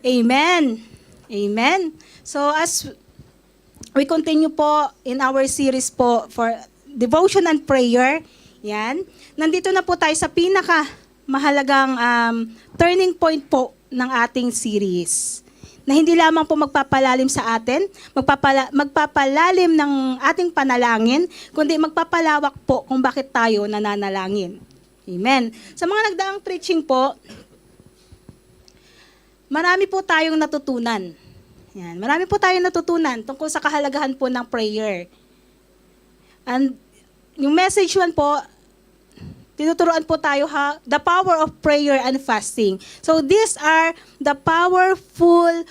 Amen. Amen. So as we continue po in our series po for devotion and prayer, yan. Nandito na po tayo sa pinaka mahalagang turning point po ng ating series. Na hindi lamang po magpapalalim sa atin, magpapalalim ng ating panalangin, kundi magpapalawak po kung bakit tayo nananalangin. Amen. Sa mga nagdaang preaching po, marami po tayong natutunan. Yan, marami po tayong natutunan tungkol sa kahalagahan po ng prayer. And yung message 1 po, tinuturuan po tayo the power of prayer and fasting. So these are the powerful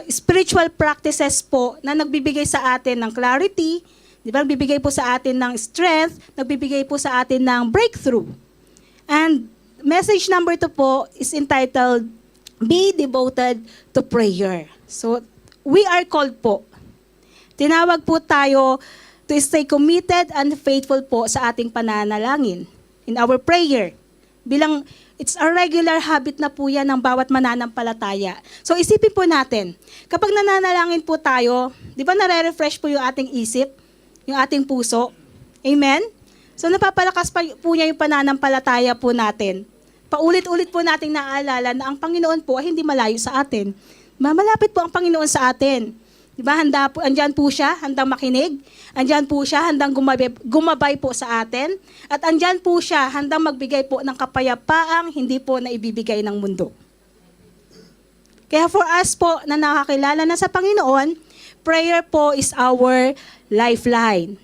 spiritual practices po na nagbibigay sa atin ng clarity, di ba? Nagbibigay po sa atin ng strength, nagbibigay po sa atin ng breakthrough. And message number 2 po is entitled, Be Devoted to Prayer. So we are called po. Tinawag po tayo to stay committed and faithful po sa ating pananalangin in our prayer. It's a regular habit na po yan ng bawat mananampalataya. So isipin po natin, kapag nananalangin po tayo, di ba nare-refresh po yung ating isip, yung ating puso? Amen? So napapalakas po niya yung pananampalataya po natin. Paulit-ulit po nating naaalala na ang Panginoon po ay hindi malayo sa atin. Malapit po ang Panginoon sa atin. Di ba? Andyan po siya, handang makinig. Andyan po siya, handang gumabay po sa atin. At andyan po siya, handang magbigay po ng kapayapaang hindi po na ibibigay ng mundo. Kaya for us po na nakakilala na sa Panginoon, prayer po is our lifeline.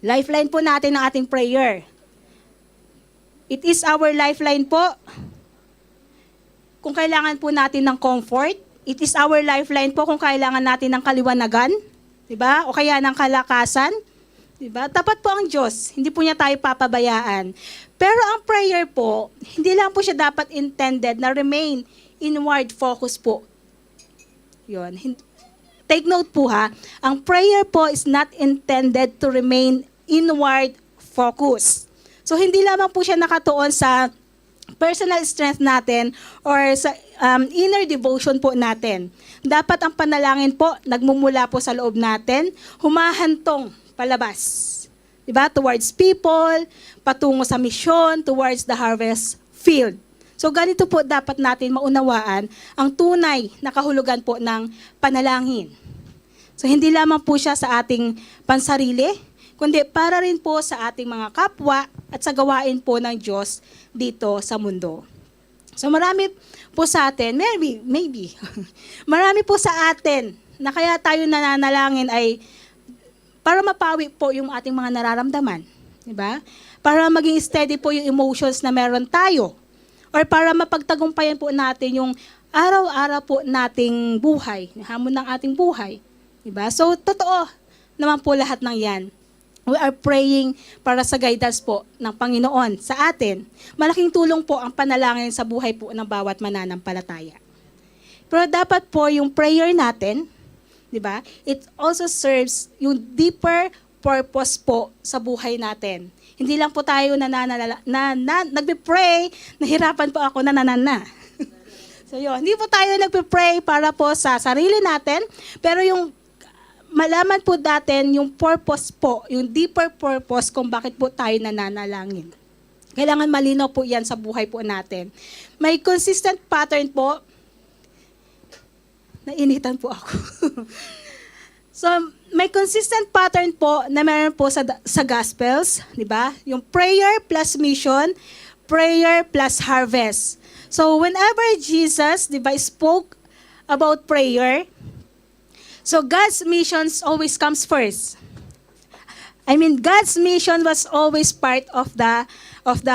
Lifeline po natin ng ating prayer. It is our lifeline po. Kung kailangan po natin ng comfort, it is our lifeline po kung kailangan natin ng kaliwanagan, di ba? O kaya ng kalakasan, di ba? Tapat po ang Diyos, hindi po niya tayo papabayaan. Pero ang prayer po, hindi lang po siya dapat intended na remain inward focus po. Yun. Take note po ha, ang prayer po is not intended to remain inward focus. So hindi lamang po siya nakatuon sa personal strength natin or sa inner devotion po natin. Dapat ang panalangin po, nagmumula po sa loob natin, humahantong palabas. Diba? Towards people, patungo sa misyon, towards the harvest field. So ganito po dapat natin maunawaan ang tunay na kahulugan po ng panalangin. So hindi lamang po siya sa ating pansarili, kundi para rin po sa ating mga kapwa at sa gawain po ng Diyos dito sa mundo. So marami po sa atin, maybe, marami po sa atin na kaya tayo nananalangin ay para mapawi po yung ating mga nararamdaman. Diba? Para maging steady po yung emotions na meron tayo. Or para mapagtagumpayan po natin yung araw-araw po nating buhay, hamon ng ating buhay. Diba? So totoo naman po lahat ng yan. We are praying para sa guidance po ng Panginoon sa atin. Malaking tulong po ang panalangin sa buhay po ng bawat mananampalataya. Pero dapat po yung prayer natin, di ba? It also serves yung deeper purpose po sa buhay natin. Hindi lang po tayo nagpe-pray, nahirapan po ako nananana. So yun, hindi po tayo nagpe-pray para po sa sarili natin, pero yung malaman po natin yung purpose po, yung deeper purpose kung bakit po tayo nananalangin. Kailangan malinaw po yan sa buhay po natin. May consistent pattern po. Nainitan po ako. So, may consistent pattern po na meron po sa Gospels, di ba? Yung prayer plus mission, prayer plus harvest. So, whenever Jesus, di ba, spoke about prayer, so God's missions always comes first. God's mission was always part of the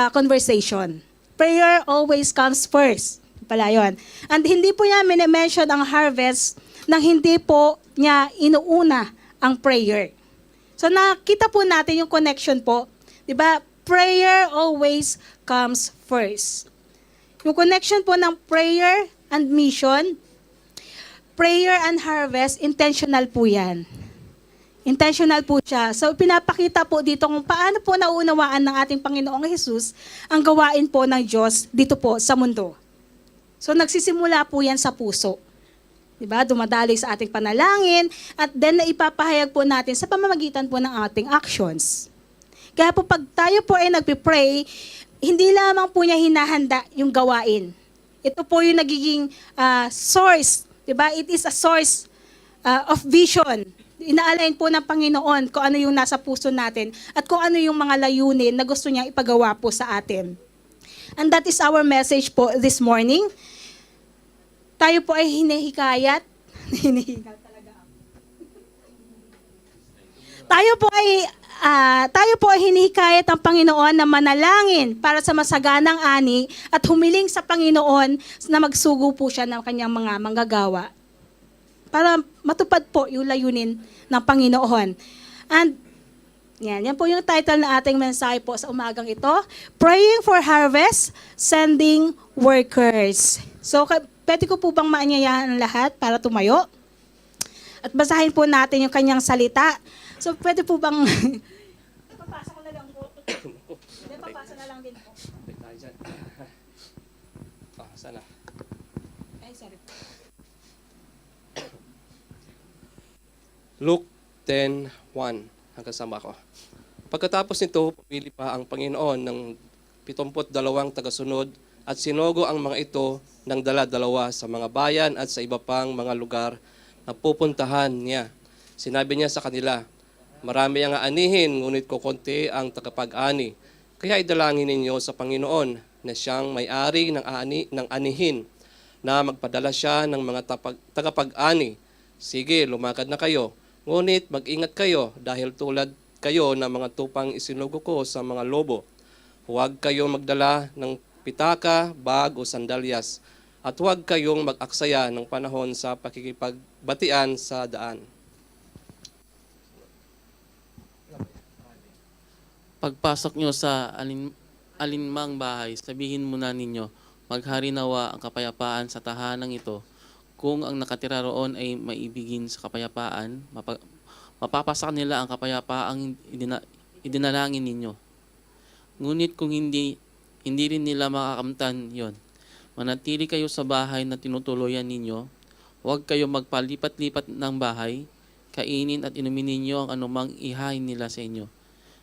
conversation. Prayer always comes first. Pala yun. And hindi po niya minimension ang harvest nang hindi po niya inuuna ang prayer. So nakita po natin yung connection po. Diba? Prayer always comes first. Yung connection po ng prayer and mission, prayer and harvest, intentional po yan. Intentional po siya. So pinapakita po dito kung paano po naunawaan ng ating Panginoong Hesus ang gawain po ng Diyos dito po sa mundo. So nagsisimula po yan sa puso. Diba? Dumadaloy sa ating panalangin at then naipapahayag po natin sa pamamagitan po ng ating actions. Kaya po pag tayo po ay nagpipray, hindi lamang po niya hinahanda yung gawain. Ito po yung nagiging source. Diba? It is a source of vision. Ina-align po ng Panginoon kung ano yung nasa puso natin at kung ano yung mga layunin na gusto niya ipagawa po sa atin. And that is our message po this morning. Tayo po ay hinihikayat. Tayo po ay hinihikayat ng Panginoon na manalangin para sa masaganang ani at humiling sa Panginoon na magsugo po siya ng kanyang mga manggagawa para matupad po yung layunin ng Panginoon. And yan po yung title na ating mensahe po sa umagang ito, Praying for Harvest, Sending Workers. So, pwede ko po bang maanyayahan ang lahat para tumayo? At basahin po natin yung kanyang salita. So, pwede po bang... Papasa ko na lang po. Papasa na lang din po. Sana. Ay, sorry. Luke 10:1 hanggang sama ko. Pagkatapos nito, pumili pa ang Panginoon ng 72 tagasunod at sinugo ang mga ito ng dala-dalawa sa mga bayan at sa iba pang mga lugar na pupuntahan niya. Sinabi niya sa kanila, marami ang aanihin, ngunit kukunti ang tagapag-ani. Kaya idalangin ninyo sa Panginoon na siyang may-ari ng anihin na magpadala siya ng mga tagapag-ani. Sige, lumakad na kayo. Ngunit mag-ingat kayo dahil tulad kayo ng mga tupang isinugo ko sa mga lobo. Huwag kayong magdala ng pitaka, bag o sandalyas at huwag kayong mag-aksaya ng panahon sa pakikipagbatian sa daan. Pagpasok nyo sa alinmang bahay, sabihin muna ninyo, maghari nawa ang kapayapaan sa tahanang ito. Kung ang nakatira roon ay maibigin sa kapayapaan, mapapasa nila ang kapayapaang idinalangin ninyo. Ngunit kung hindi rin nila makakamtan yon, manatili kayo sa bahay na tinutuloyan ninyo. Huwag kayo magpalipat-lipat ng bahay, kainin at inumin ninyo ang anumang ihain nila sa inyo.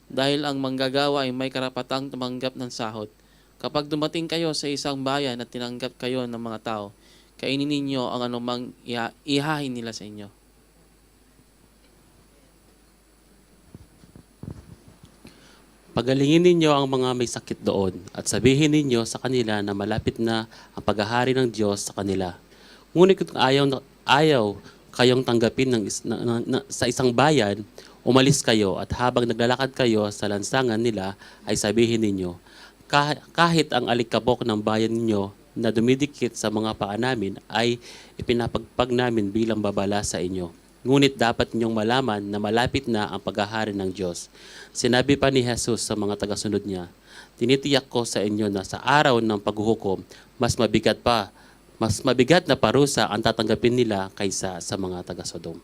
Dahil ang manggagawa ay may karapatang tumanggap ng sahod. Kapag dumating kayo sa isang bayan at tinanggap kayo ng mga tao, kainin ninyo ang anumang ihain nila sa inyo. Pagalingin ninyo ang mga may sakit doon at sabihin ninyo sa kanila na malapit na ang paghahari ng Diyos sa kanila. Ngunit kung ayaw kayong tanggapin sa isang bayan, umalis kayo at habang naglalakad kayo sa lansangan nila ay sabihin ninyo, kahit ang alikabok ng bayan ninyo na dumidikit sa mga paa namin ay ipinapagpag namin bilang babala sa inyo. Ngunit dapat ninyong malaman na malapit na ang paghahari ng Diyos. Sinabi pa ni Jesus sa mga tagasunod niya, tinitiyak ko sa inyo na sa araw ng paghuhukom, mas mabigat na parusa ang tatanggapin nila kaysa sa mga taga-Sodom.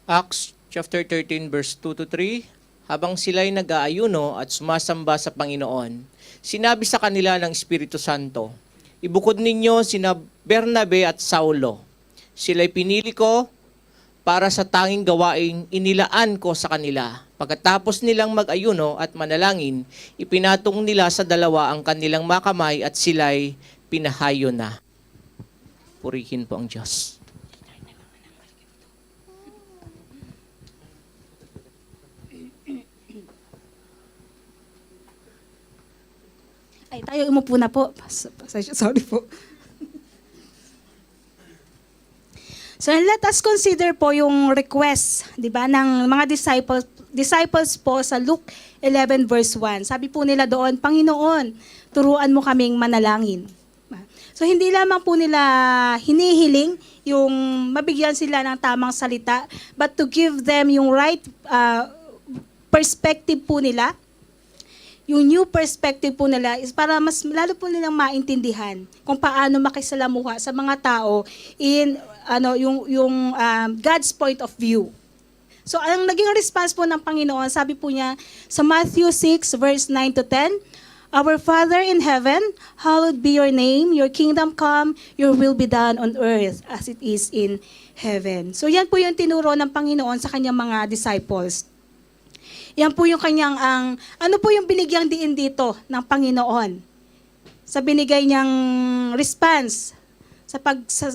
Acts chapter 13 verse 2 to 3, habang sila'y nag-aayuno at sumasamba sa Panginoon, sinabi sa kanila ng Espiritu Santo, ibukod ninyo sina Bernabe at Saulo. Sila'y pinili ko para sa tanging gawaing inilaan ko sa kanila. Pagkatapos nilang mag-ayuno at manalangin, ipinatong nila sa dalawa ang kanilang makamay at sila'y pinahayo na. Purihin po ang Diyos. Ay, tayo umupo na po. Sorry po. So let us consider po yung request, 'di ba, ng mga disciples po sa Luke 11 verse 1. Sabi po nila doon, Panginoon, turuan mo kaming manalangin. So hindi lamang po nila hinihiling yung mabigyan sila ng tamang salita, but to give them yung right perspective po nila. Yung new perspective po nila is para mas lalo po nilang maintindihan kung paano makisalamuha sa mga tao in yung God's point of view. So ang naging response po ng Panginoon, sabi po niya sa Matthew 6 verse 9 to 10, Our Father in heaven, hallowed be your name, your kingdom come, your will be done on earth as it is in heaven. So yan po yung tinuro ng Panginoon sa kanyang mga disciples. Yan po yung kanyang ano po yung binigyang diin dito ng Panginoon sa binigay niyang response sa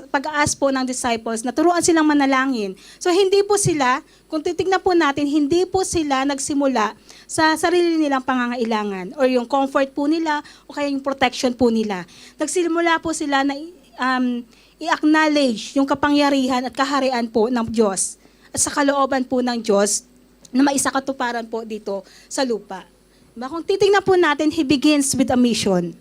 pag-aas po ng disciples, naturuan silang manalangin. So hindi po sila, kung titignan po natin, hindi po sila nagsimula sa sarili nilang pangangailangan or yung comfort po nila o kaya yung protection po nila. Nagsimula po sila na i-acknowledge yung kapangyarihan at kaharian po ng Diyos at sa kalooban po ng Diyos na maisakatuparan po dito sa lupa. Diba? Kung titignan po natin, He begins with a mission.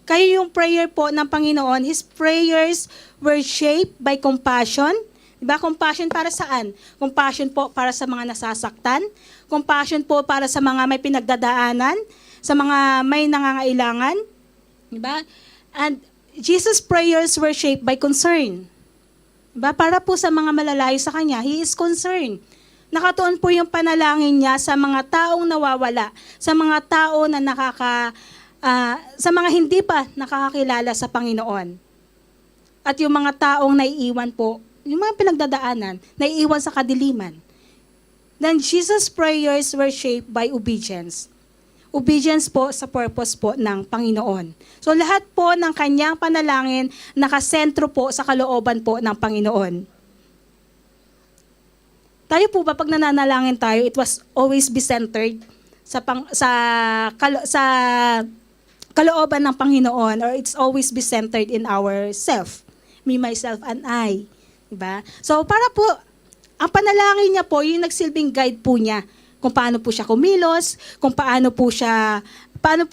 Kaya yung prayer po ng Panginoon, His prayers were shaped by compassion. Diba? Compassion para saan? Compassion po para sa mga nasasaktan. Compassion po para sa mga may pinagdadaanan, sa mga may nangangailangan. Diba? And Jesus' prayers were shaped by concern. Diba? Para po sa mga malalayo sa Kanya, He is concerned. Nakatuon po yung panalangin niya sa mga taong nawawala, sa mga tao na sa mga hindi pa nakakakilala sa Panginoon. At yung mga taong naiiwan po, yung mga pinagdadaanan, naiiwan sa kadiliman. Then Jesus' prayers were shaped by obedience. Obedience po sa purpose po ng Panginoon. So lahat po ng kanyang panalangin nakasentro po sa kalooban po ng Panginoon. Tayo po ba pag nananalangin tayo, it was always be centered sa kalooban ng Panginoon, or it's always be centered in ourself. Me, myself, and I. Diba? So para po, ang panalangin niya po, yung nagsilbing guide po niya kung paano po siya kumilos, kung paano po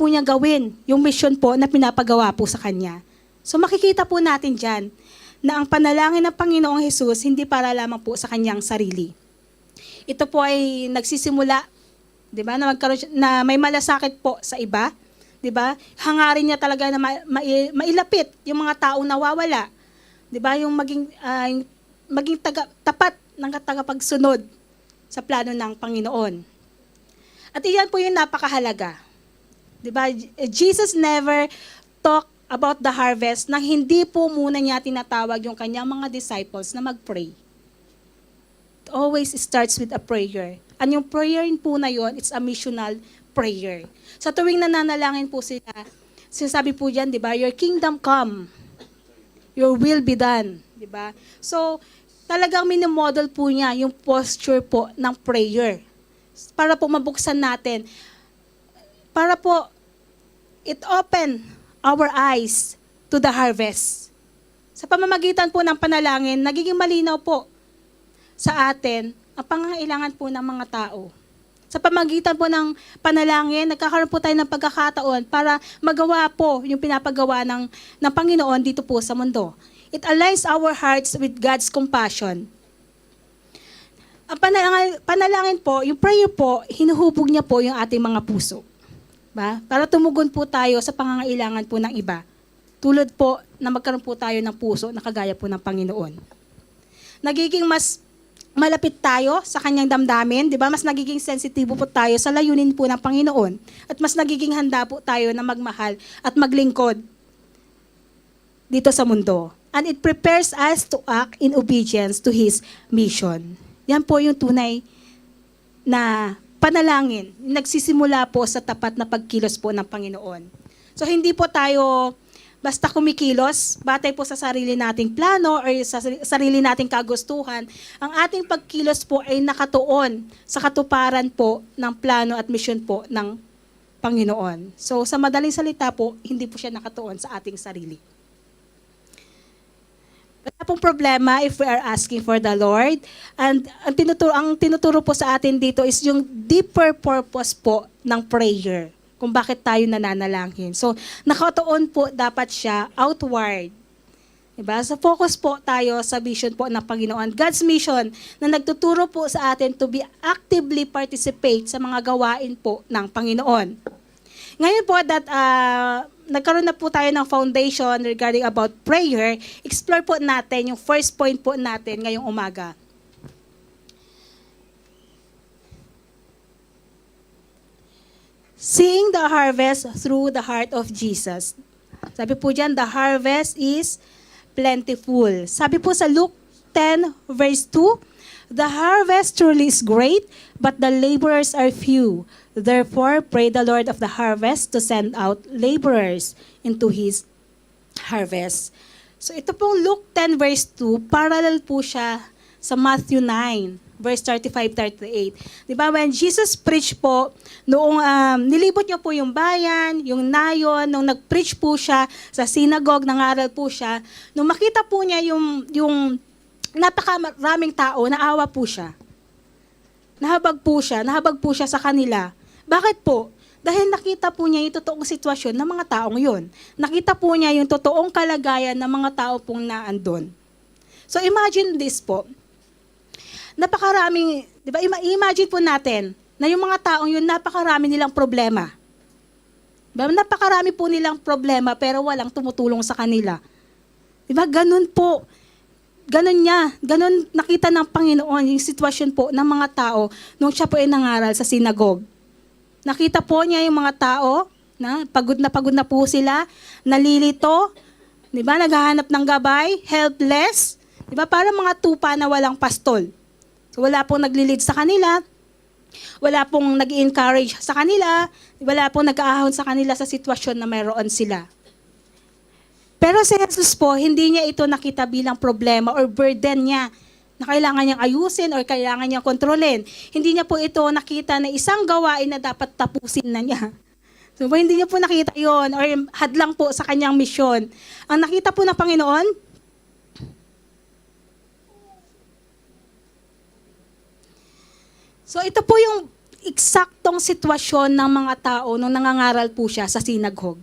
niya gawin yung mission po na pinapagawa po sa kanya. So makikita po natin dyan na ang panalangin ng Panginoong Hesus hindi para lamang po sa kanyang sarili. Ito po ay nagsisimula, 'di ba, na may malasakit po sa iba, 'di ba? Hangarin niya talaga na mailapit yung mga taong nawawala. 'Di ba? Yung maging tapat ng tagapagsunod sa plano ng Panginoon. At iyan po yung napakahalaga. 'Di ba? Jesus never talk about the harvest nang hindi po muna niya tinatawag yung kanyang mga disciples na mag-pray. It always starts with a prayer. And yung prayer po na yon, it's a missional prayer. Sa tuwing nananalangin po sila, sinasabi po diyan, 'di ba? Your kingdom come. Your will be done, 'di ba? So, talagang minimodel po niya yung posture po ng prayer. Para po mabuksan natin. Para po it open our eyes to the harvest. Sa pamamagitan po ng panalangin, nagiging malinaw po sa atin ang pangangailangan po ng mga tao. Sa pamamagitan po ng panalangin, nagkakaroon po tayo ng pagkakataon para magawa po yung pinapagawa ng Panginoon dito po sa mundo. It aligns our hearts with God's compassion. Ang panalangin po, yung prayer po, hinuhubog niya po yung ating mga puso. Ba? Para tumugon po tayo sa pangangailangan po ng iba. Tulad po na magkaroon po tayo ng puso na kagaya po ng Panginoon. Nagiging mas malapit tayo sa kanyang damdamin, di ba? Mas nagiging sensitibo po tayo sa layunin po ng Panginoon. At mas nagiging handa po tayo na magmahal at maglingkod dito sa mundo. And it prepares us to act in obedience to His mission. Yan po yung tunay na panalangin. Nagsisimula po sa tapat na pagkilos po ng Panginoon. So hindi po tayo basta kumikilos, batay po sa sarili nating plano or sa sarili nating kagustuhan. Ang ating pagkilos po ay nakatuon sa katuparan po ng plano at mission po ng Panginoon. So sa madaling salita po, hindi po siya nakatuon sa ating sarili. Wala pong problema if we are asking for the Lord. And ang tinuturo po sa atin dito is yung deeper purpose po ng prayer. Kung bakit tayo nananalangin. So, nakatuon po dapat siya outward. Diba? So, focus po tayo sa vision po ng Panginoon. God's mission na nagtuturo po sa atin to be actively participate sa mga gawain po ng Panginoon. Ngayon po that nagkaroon na po tayo ng foundation regarding about prayer, explore po natin yung first point po natin ngayong umaga. Seeing the harvest through the heart of Jesus. Sabi po dyan, the harvest is plentiful. Sabi po sa Luke 10 verse 2, the harvest truly is great, but the laborers are few. Therefore, pray the Lord of the harvest to send out laborers into His harvest. So ito pong Luke 10 verse 2, parallel po siya sa Matthew 9 verse 35-38. Di ba, when Jesus preached po, noong nilibot niya po yung bayan, yung nayon, nung nag-preach po siya sa synagogue, nangaral po siya, nung makita po niya yung napakaraming tao, naawa po siya. Nahabag po siya sa kanila. Bakit po? Dahil nakita po niya yung totoong sitwasyon ng mga taong yun. Nakita po niya yung totoong kalagayan ng mga tao pong naandun. So imagine this po. Napakaraming, di ba, imagine po natin na yung mga taong yun, napakarami nilang problema. Diba? Napakarami po nilang problema pero walang tumutulong sa kanila. Di ba? Ganun po. Ganun nakita ng Panginoon yung sitwasyon po ng mga tao nung siya po ay nangaral sa synagogue. Nakita po niya yung mga tao na pagod na po sila, nalilito, di ba? Naghahanap ng gabay, helpless, di ba? Para mga tupa na walang pastol. So wala pong nagli-lead sa kanila, wala pong nag-encourage sa kanila, wala pong nag-aahon sa kanila sa sitwasyon na mayroon sila. Pero si Jesus po, hindi niya ito nakita bilang problema or burden niya na kailangan niyang ayusin or kailangan niyang kontrolin. Hindi niya po ito nakita na isang gawain na dapat tapusin na niya. So hindi niya po nakita yon or hadlang po sa kanyang misyon. Ang nakita po ng Panginoon, so ito po yung eksaktong sitwasyon ng mga tao nung nangangaral po siya sa synagogue.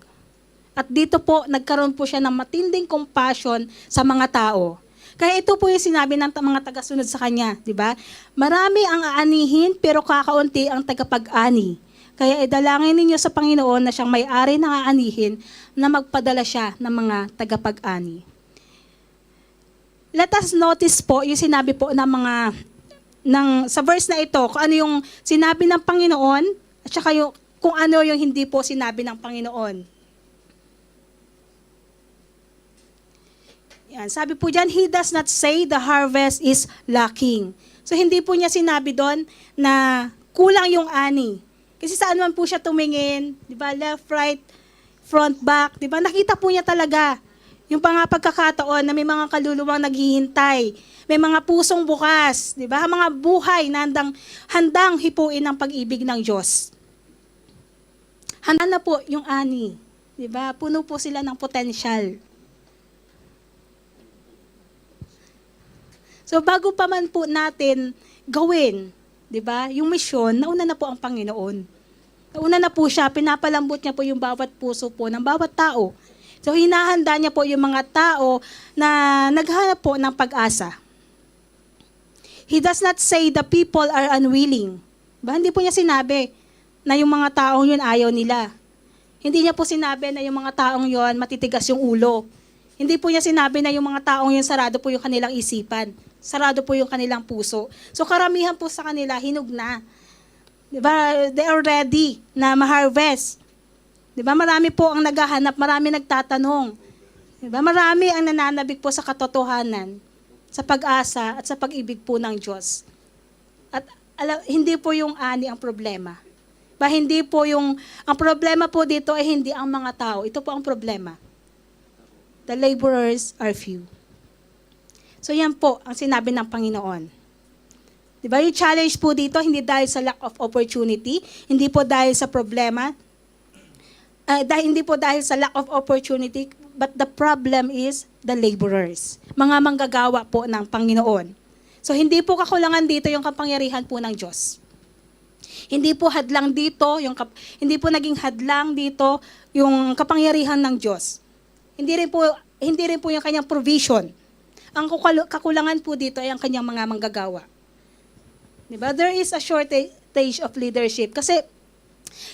At dito po, nagkaroon po siya ng matinding compassion sa mga tao. Kaya ito po yung sinabi ng mga tagasunod sa kanya, di ba? Marami ang aanihin, pero kakaunti ang tagapag-ani. Kaya idalangin ninyo sa Panginoon na siyang may-ari ng aanihin na magpadala siya ng mga tagapag-ani. Let us notice po yung sinabi po ng mga sa verse na ito, kung ano yung sinabi ng Panginoon at saka kung ano yung hindi po sinabi ng Panginoon. Yan, sabi po dyan, He does not say the harvest is lacking. So hindi po niya sinabi doon na kulang yung ani. Kasi saan man po siya tumingin, di ba, left, right, front, back, di ba, nakita po niya talaga yung pagkakataon na may mga kaluluwang naghihintay, may mga pusong bukas, di ba? Mga buhay na handang hipuin ang pag-ibig ng Diyos. Handa na po yung ani, di ba? Puno po sila ng potensyal. So bago pa man po natin gawin, di ba? Yung misyon, nauna na po ang Panginoon. Nauna na po siya, pinapalambot niya po yung bawat puso po ng bawat tao. So hinahanda niya po yung mga tao na naghanap po ng pag-asa. He does not say the people are unwilling. Ba, hindi po niya sinabi na yung mga taong yun ayaw nila. Hindi niya po sinabi na yung mga taong yun matitigas yung ulo. Hindi po niya sinabi na yung mga taong yun sarado po yung kanilang isipan. Sarado po yung kanilang puso. So karamihan po sa kanila hinog na. Diba? They are ready na ma-harvest. Diba? Marami po ang naghahanap, marami nagtatanong. Diba? Marami ang nananabik po sa katotohanan, sa pag-asa at sa pag-ibig po ng Diyos. At hindi po yung ani ang problema. Hindi po ang problema po dito ay hindi ang mga tao. Ito po ang problema. The laborers are few. So yan po ang sinabi ng Panginoon. Diba? Yung challenge po dito, hindi dahil sa lack of opportunity, hindi po dahil sa problema, hindi po dahil sa lack of opportunity, but the problem is the laborers. Mga manggagawa po ng Panginoon. So hindi po kakulangan dito yung kapangyarihan po ng Diyos. Hindi po hadlang dito, hindi po naging hadlang dito yung kapangyarihan ng Diyos. Hindi rin po yung kanyang provision. Ang kakulangan po dito ay ang kanyang mga manggagawa. Diba? There is a shortage of leadership. Kasi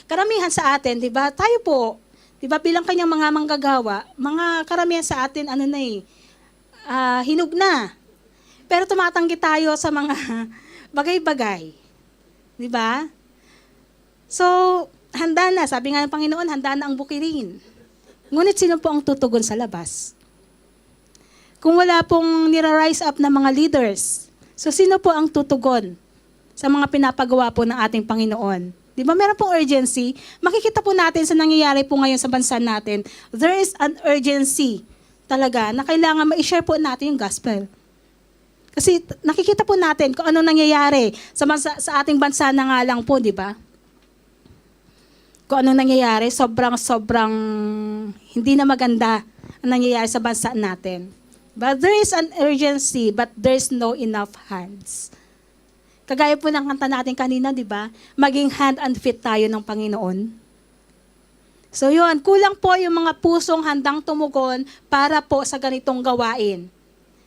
karamihan sa atin, diba, tayo po, diba, bilang kanyang mga manggagawa, mga karamihan sa atin, hinog na. Pero tumatanggi tayo sa mga bagay-bagay. Diba? So, handa na, sabi nga ng Panginoon, handa na ang bukirin. Ngunit sino po ang tutugon sa labas? Kung wala pong nira-rise up na mga leaders, so sino po ang tutugon sa mga pinapagawa po ng ating Panginoon? Di ba meron pong urgency? Makikita po natin sa nangyayari po ngayon sa bansa natin, there is an urgency talaga na kailangan ma-share po natin yung gospel. Kasi nakikita po natin kung ano nangyayari sa ating bansa na nga lang po, di ba? Kung ano nangyayari, sobrang hindi na maganda ang nangyayari sa bansa natin. But there is an urgency, but there's no enough hands. Kagaya po ng kanta natin kanina, di ba? Maging hand and feet tayo ng Panginoon. So yun, kulang po yung mga pusong handang tumugon para po sa ganitong gawain.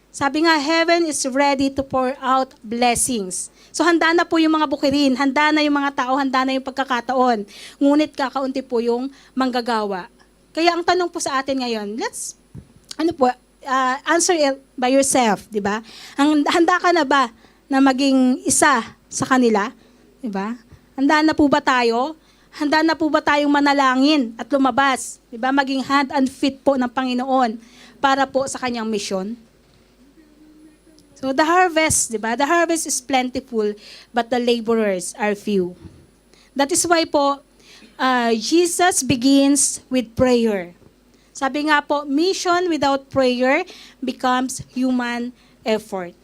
Sabi nga, heaven is ready to pour out blessings. So handa na po yung mga bukirin, handa na yung mga tao, handa na yung pagkakataon. Ngunit kakaunti po yung manggagawa. Kaya ang tanong po sa atin ngayon, answer it by yourself, di ba? Handa ka na ba na maging isa sa kanila? Di ba? Handa na po ba tayo? Handa na po ba tayong manalangin at lumabas? Di ba? Maging hand and feet po ng Panginoon para po sa kanyang misyon. So the harvest, di ba? The harvest is plentiful, but the laborers are few. That is why po, Jesus begins with prayer. Sabi nga po, mission without prayer becomes human effort.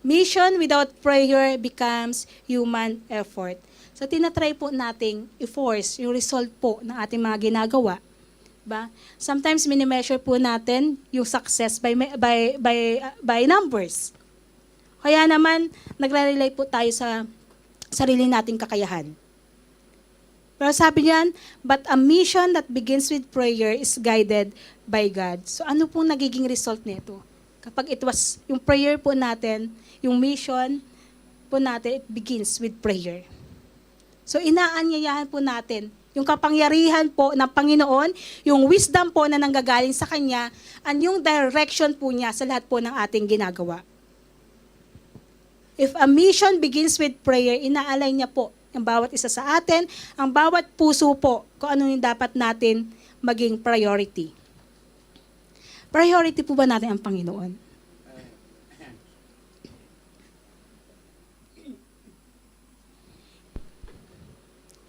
Mission without prayer becomes human effort. So tinatry po nating i-force yung result po ng ating mga ginagawa. Ba? Sometimes mini-measure po natin yung success by numbers. Kaya naman nagre-rely po tayo sa sarili nating kakayahan. Pero sabi niyan, but a mission that begins with prayer is guided by God. So ano pong nagiging result nito? Kapag yung prayer po natin, yung mission po natin, it begins with prayer. So inaanyayahan po natin yung kapangyarihan po ng Panginoon, yung wisdom po na nanggagaling sa Kanya, and yung direction po niya sa lahat po ng ating ginagawa. If a mission begins with prayer, inaalay niya po ang bawat isa sa atin, ang bawat puso po, kung ano yung dapat natin maging priority. Priority po ba natin ang Panginoon?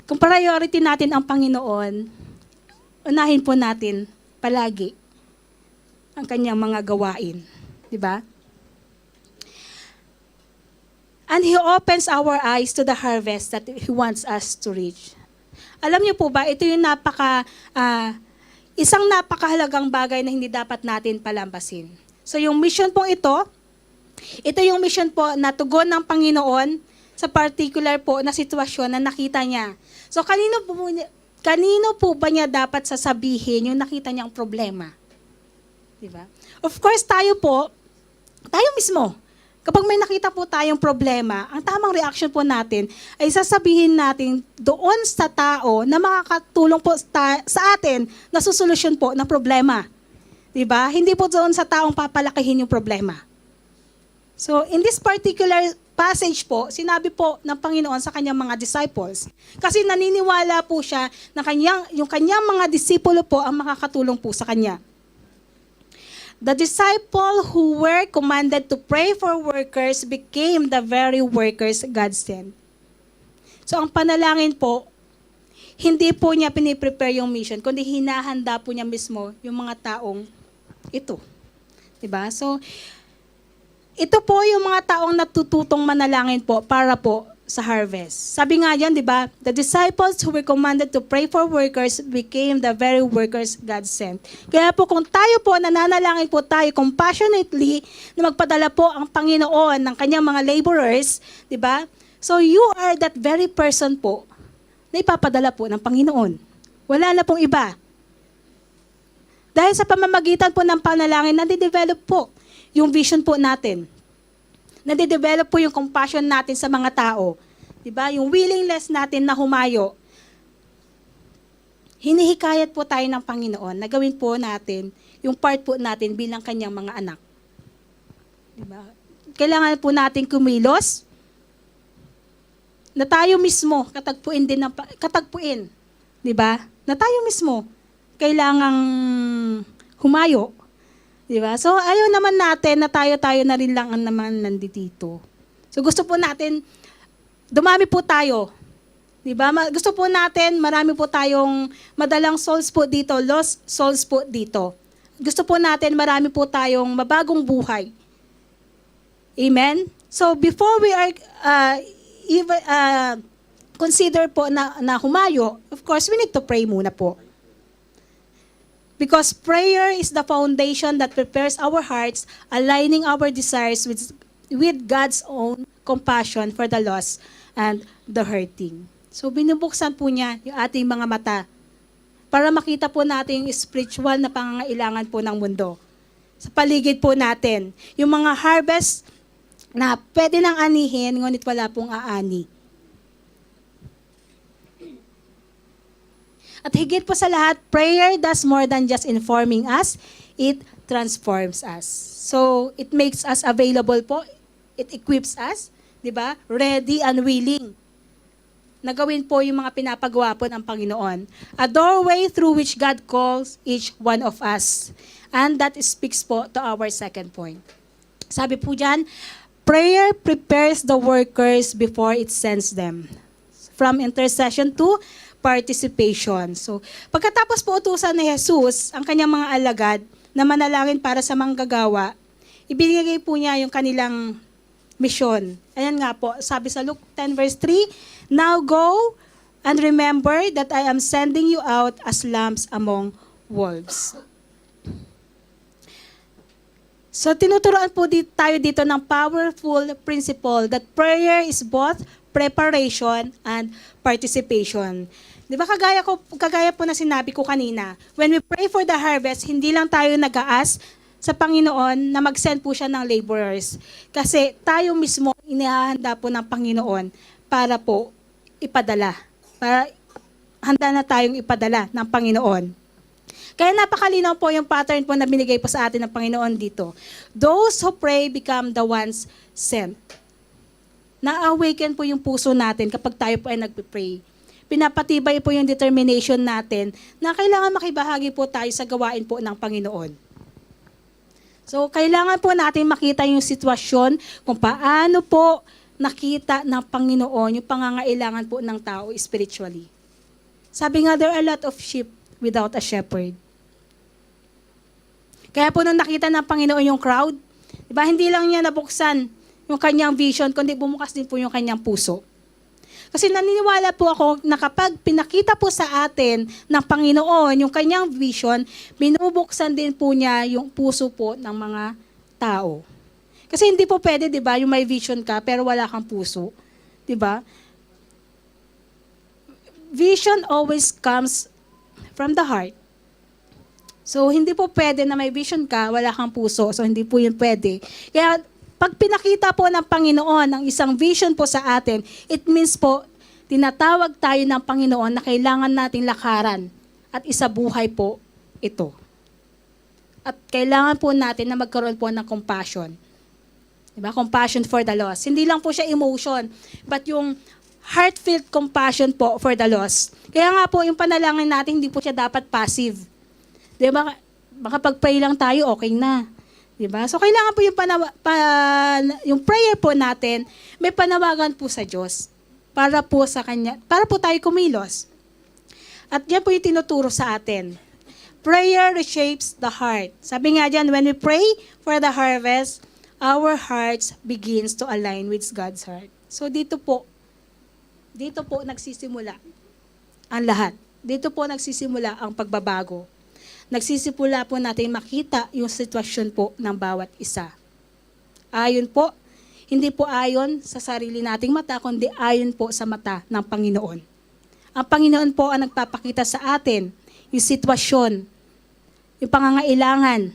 Kung priority natin ang Panginoon, unahin po natin palagi ang kanyang mga gawain. Di ba? And He opens our eyes to the harvest that He wants us to reach. Alam niyo po ba, ito yung isang napakahalagang bagay na hindi dapat natin palambasin. So yung mission po ito yung mission po na tugon ng Panginoon sa particular po na sitwasyon na nakita niya. So kanino po ba niya dapat sasabihin yung nakita niyang problema? Diba? Of course, tayo mismo. Kapag may nakita po tayong problema, ang tamang reaction po natin ay sasabihin natin doon sa tao na makakatulong po sa atin na susolusyon po ng problema. Diba? Hindi po doon sa taong papalakihin yung problema. So, in this particular passage po, sinabi po ng Panginoon sa kanyang mga disciples. Kasi naniniwala po siya na yung kanyang mga disipulo po ang makakatulong po sa kanya. The disciple who were commanded to pray for workers became the very workers God sent. So ang panalangin po, hindi po niya piniprepare yung mission, kundi hinahanda po niya mismo yung mga taong ito. Diba? So, ito po yung mga taong natututong manalangin po para po sa harvest. Sabi nga yan, di ba? The disciples who were commanded to pray for workers became the very workers God sent. Kaya po kung tayo po nananalangin po tayo compassionately na magpadala po ang Panginoon ng kanyang mga laborers, di ba? So you are that very person po na ipapadala po ng Panginoon. Wala na pong iba. Dahil sa pamamagitan po ng panalangin, nade-develop po yung vision po natin. Nade-develop po yung compassion natin sa mga tao. Diba? Yung willingness natin na humayo. Hinihikayat po tayo ng Panginoon na gawin po natin yung part po natin bilang kanyang mga anak. Diba? Kailangan po natin kumilos na tayo mismo katagpuin, 'di ba? Na tayo mismo kailangang humayo, 'di ba? So ayaw naman natin na tayo na rin lang ang naman nandito. So gusto po natin dumami po tayo. 'Di ba? Gusto po natin marami po tayong madalang souls po dito, lost souls po dito. Gusto po natin marami po tayong mabagong buhay. Amen? So before we are even consider po na humayo, of course we need to pray muna po. Because prayer is the foundation that prepares our hearts, aligning our desires with God's own compassion for the lost and the hurting. So binubuksan po niya yung ating mga mata para makita po natin yung spiritual na pangangailangan po ng mundo. Sa paligid po natin, yung mga harvest na pwede nang anihin, ngunit wala pong aani. At higit po sa lahat, prayer does more than just informing us, it transforms us. So, it makes us available po, it equips us, di ba? Ready and willing. Nagawin po yung mga pinapagawa po ng Panginoon. A doorway through which God calls each one of us. And that speaks po to our second point. Sabi po dyan, prayer prepares the workers before it sends them. From intercession to participation. So, pagkatapos po utusan ni Jesus, ang kanyang mga alagad na manalangin para sa manggagawa, ibinigay po niya yung kanilang mission. Ayan nga po, sabi sa Luke 10 verse 3, "Now go and remember that I am sending you out as lambs among wolves." So, tinuturoan po tayo dito ng powerful principle that prayer is both preparation and participation. Di ba kagaya po na sinabi ko kanina, when we pray for the harvest, hindi lang tayo nag-aas sa Panginoon na mag-send po siya ng laborers. Kasi tayo mismo inihahanda po ng Panginoon para po ipadala. Para handa na tayong ipadala ng Panginoon. Kaya napakalinaw po yung pattern po na binigay po sa atin ng Panginoon dito. Those who pray become the ones sent. Na-awaken po yung puso natin kapag tayo po ay nagpipray. Pinapatibay po yung determination natin na kailangan makibahagi po tayo sa gawain po ng Panginoon. So, kailangan po natin makita yung sitwasyon kung paano po nakita ng Panginoon yung pangangailangan po ng tao spiritually. Sabi nga, there are a lot of sheep without a shepherd. Kaya po nung nakita ng Panginoon yung crowd, diba, hindi lang niya nabuksan yung kanyang vision, kundi bumukas din po yung kanyang puso. Kasi naniniwala po ako na kapag pinakita po sa atin ng Panginoon yung kanyang vision, binubuksan din po niya yung puso po ng mga tao. Kasi hindi po pwede, di ba, yung may vision ka pero wala kang puso. Di ba? Vision always comes from the heart. So, hindi po pwede na may vision ka, wala kang puso. So, hindi po yun pwede. Kaya, pag pinakita po ng Panginoon ang isang vision po sa atin, it means po, tinatawag tayo ng Panginoon na kailangan nating lakaran at isabuhay po ito. At kailangan po natin na magkaroon po ng compassion. Diba? Compassion for the lost. Hindi lang po siya emotion, but yung heartfelt compassion po for the lost. Kaya nga po, yung panalangin natin, hindi po siya dapat passive. Diba? Baka pag-pray lang tayo, okay na. Diba? So, kailangan po yung prayer po natin, may panawagan po sa Diyos para po sa Kanya, para po tayo kumilos. At yan po yung tinuturo sa atin. Prayer reshapes the heart. Sabi nga dyan, when we pray for the harvest, our hearts begins to align with God's heart. So, dito po nagsisimula ang lahat. Dito po nagsisimula ang pagbabago. Nagsisimula po natin makita yung sitwasyon po ng bawat isa. Ayon po, hindi po ayon sa sarili nating mata, kundi ayon po sa mata ng Panginoon. Ang Panginoon po ang nagpapakita sa atin yung sitwasyon, yung pangangailangan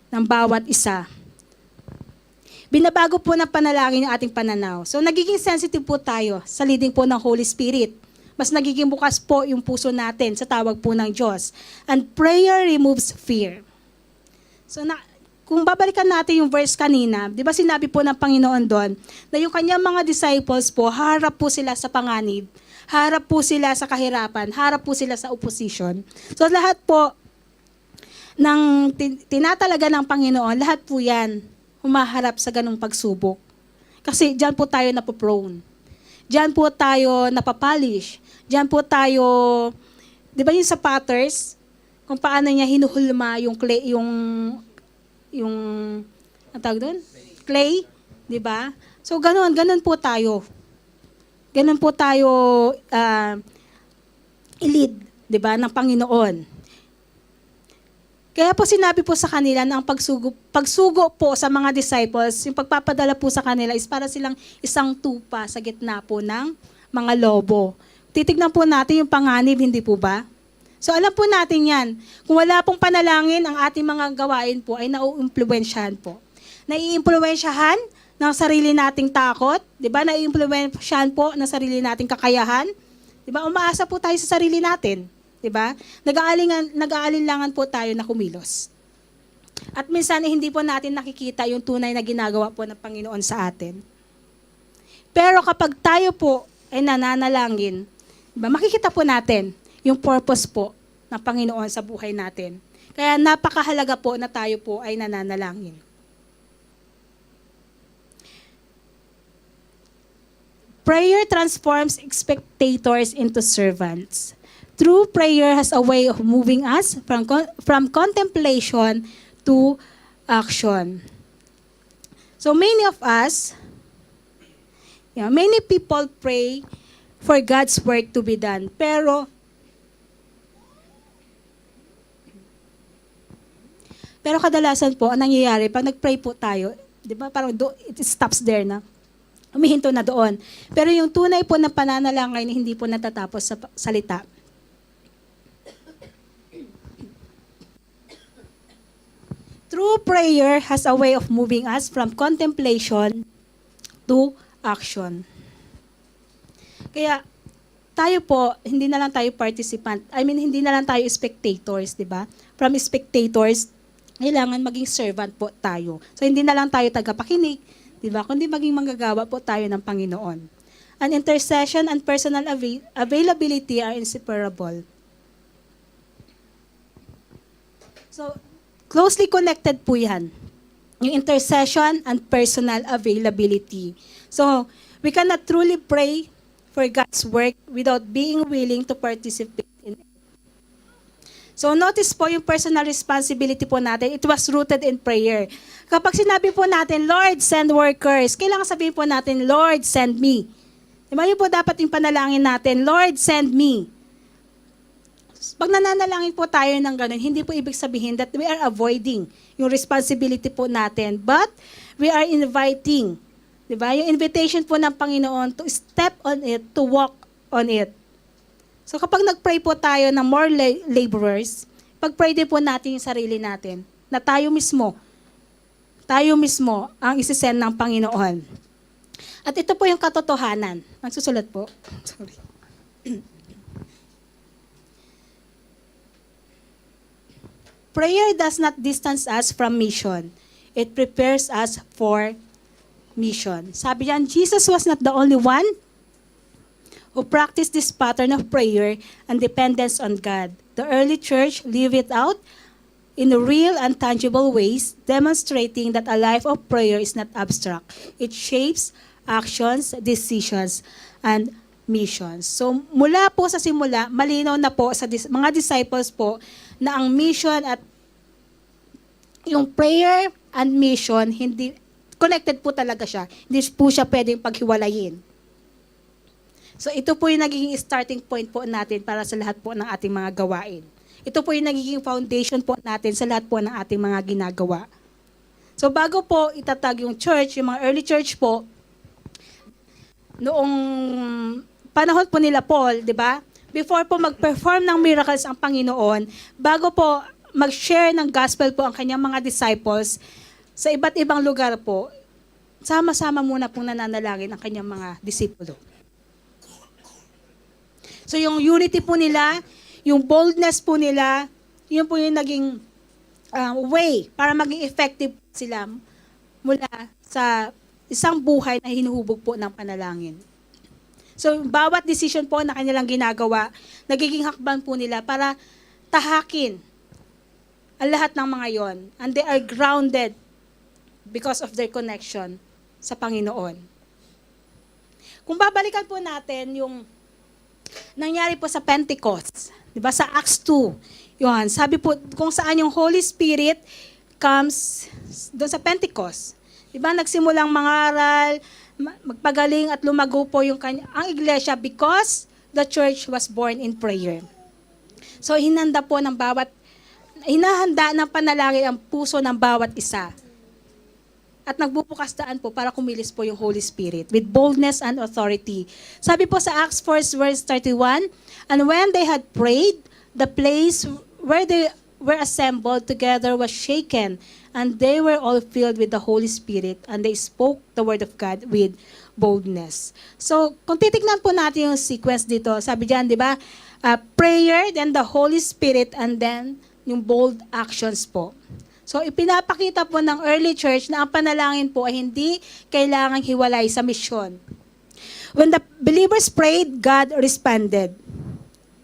ng bawat isa. Binabago po ng panalangin yung ating pananaw. So, nagiging sensitive po tayo sa leading po ng Holy Spirit. Mas nagiging bukas po yung puso natin sa tawag po ng Diyos. And prayer removes fear. So, kung babalikan natin yung verse kanina, di ba sinabi po ng Panginoon doon, na yung kanyang mga disciples po, harap po sila sa panganib, harap po sila sa kahirapan, harap po sila sa opposition. So lahat po ng tinatalaga ng Panginoon, lahat po yan humaharap sa ganung pagsubok. Kasi diyan po tayo napoprone. Diyan po tayo napapolish. Diyan po tayo, di ba yung sa potters, kung paano niya hinuhulma yung clay, yung ang tawag doon? Clay, di ba? So ganun po tayo. Ganun po tayo i-lead, di ba, ng Panginoon. Kaya po sinabi po sa kanila na ang pagsugo po sa mga disciples, yung pagpapadala po sa kanila is para silang isang tupa sa gitna po ng mga lobo. Titignan po natin yung panganib, hindi po ba? So alam po natin yan. Kung wala pong panalangin, ang ating mga gawain po ay nauimpluwensyahan po. Naiimpluwensyahan ng sarili nating takot, di ba? Naiimpluwensyahan po ng sarili nating kakayahan. Di ba? Umaasa po tayo sa sarili natin. Di ba? Nag-aalinlangan po tayo na kumilos. At minsan hindi po natin nakikita yung tunay na ginagawa po ng Panginoon sa atin. Pero kapag tayo po ay nananalangin, di ba? Makikita po natin yung purpose po ng Panginoon sa buhay natin. Kaya napakahalaga po na tayo po ay nananalangin. Prayer transforms spectators into servants. True prayer has a way of moving us from contemplation to action. So many of us, many people pray for God's work to be done. Pero kadalasan po, ang nangyayari, pag nag-pray po tayo, di ba, parang it stops there na. Humihinto na doon. Pero yung tunay po na pananalangin, hindi po natatapos sa salita. True prayer has a way of moving us from contemplation to action. Kaya, tayo po, hindi na lang tayo participant. Hindi na lang tayo spectators, di ba? From spectators, kailangan maging servant po tayo. So, hindi na lang tayo tagapakinig, di ba? Kundi maging manggagawa po tayo ng Panginoon. An intercession and personal availability are inseparable. So, closely connected po yan. Yung intercession and personal availability. So, we cannot truly pray for God's work without being willing to participate in it. So notice po yung personal responsibility po natin, it was rooted in prayer. Kapag sinabi po natin, Lord, send workers, kailangan sabihin po natin, Lord, send me. Diba yun po dapat yung panalangin natin, Lord, send me. Pag nananalangin po tayo ng ganun, hindi po ibig sabihin that we are avoiding yung responsibility po natin, but we are inviting. Diba? Yung invitation po ng Panginoon to step on it, to walk on it. So kapag nag-pray po tayo ng more laborers, pag-pray din po natin yung sarili natin, na tayo mismo ang isisend ng Panginoon. At ito po yung katotohanan. Magsusulat po. Sorry. Prayer does not distance us from mission. It prepares us for mission. Sabi yan, Jesus was not the only one who practiced this pattern of prayer and dependence on God. The early church lived it out in real and tangible ways, demonstrating that a life of prayer is not abstract. It shapes actions, decisions, and missions. So mula po sa simula, malinaw na po sa mga disciples po na ang mission at yung prayer and mission, hindi connected po talaga siya. Hindi po siya pwedeng paghiwalayin. So ito po yung nagiging starting point po natin para sa lahat po ng ating mga gawain. Ito po yung nagiging foundation po natin sa lahat po ng ating mga ginagawa. So bago po itatag yung church, yung mga early church po, noong panahon po nila Paul, di ba? Before po mag-perform ng miracles ang Panginoon, bago po mag-share ng gospel po ang kanyang mga disciples sa iba't ibang lugar po, sama-sama muna pong nananalangin ang kanyang mga disipulo. So yung unity po nila, yung boldness po nila, yun po yung naging way para maging effective sila mula sa isang buhay na hinuhubog po ng panalangin. So, bawat decision po na kanilang ginagawa, nagiging hakbang po nila para tahakin ang lahat ng mga yon. And they are grounded because of their connection sa Panginoon. Kung babalikan po natin yung nangyari po sa Pentecost, di ba, sa Acts 2, yun, sabi po kung saan yung Holy Spirit comes doon sa Pentecost. Di ba, nagsimulang mangaral, magpagaling at lumago po ang iglesia because the church was born in prayer. So, hinahanda ng panalangin ang puso ng bawat isa. At nagbubukas daan po para kumilos po yung Holy Spirit with boldness and authority. Sabi po sa Acts 4 verse 31, and when they had prayed, the place where they were assembled together was shaken, and they were all filled with the Holy Spirit, and they spoke the word of God with boldness. So, kung titignan po natin yung sequence dito, sabi diyan, di ba, prayer, then the Holy Spirit, and then yung bold actions po. So, ipinapakita po ng early church na ang panalangin po ay hindi kailangang hiwalay sa misyon. When the believers prayed, God responded.